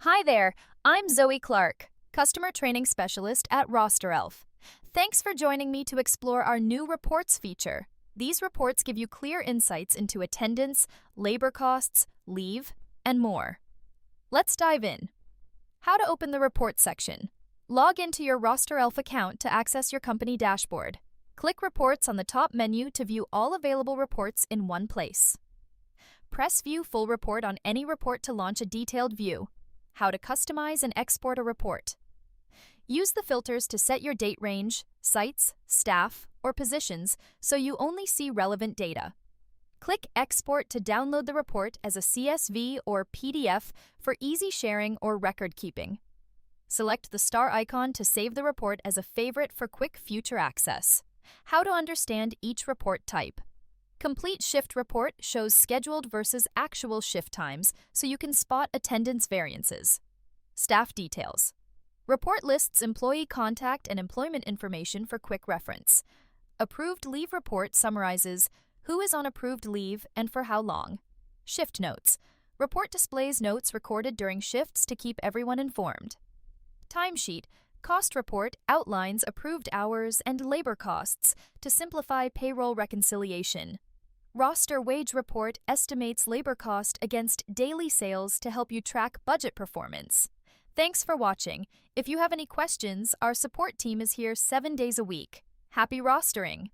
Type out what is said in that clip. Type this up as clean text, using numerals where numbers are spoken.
Hi there, I'm Zoe Clarke, Customer Training Specialist at RosterElf. Thanks for joining me to explore our new reports feature. These reports give you clear insights into attendance, labor costs, leave, and more. Let's dive in. How to open the Reports section. Log into your RosterElf account to access your company dashboard. Click Reports on the top menu to view all available reports in one place. Press View Full Report on any report to launch a detailed view. How to customize and export a report. Use the filters to set your date range, sites, staff, or positions so you only see relevant data. Click Export to download the report as a CSV or PDF for easy sharing or record keeping. Select the star icon to save the report as a favorite for quick future access. How to understand each report type. Complete Shift Report shows scheduled versus actual shift times so you can spot attendance variances. Staff Details. Report lists employee contact and employment information for quick reference. Approved Leave Report summarizes who is on approved leave and for how long. Shift Notes. Report displays notes recorded during shifts to keep everyone informed. Timesheet. Cost Report outlines approved hours and labor costs to simplify payroll reconciliation. Roster Wage Report estimates labor cost against daily sales to help you track budget performance. Thanks for watching. If you have any questions, our support team is here 7 days a week. Happy rostering!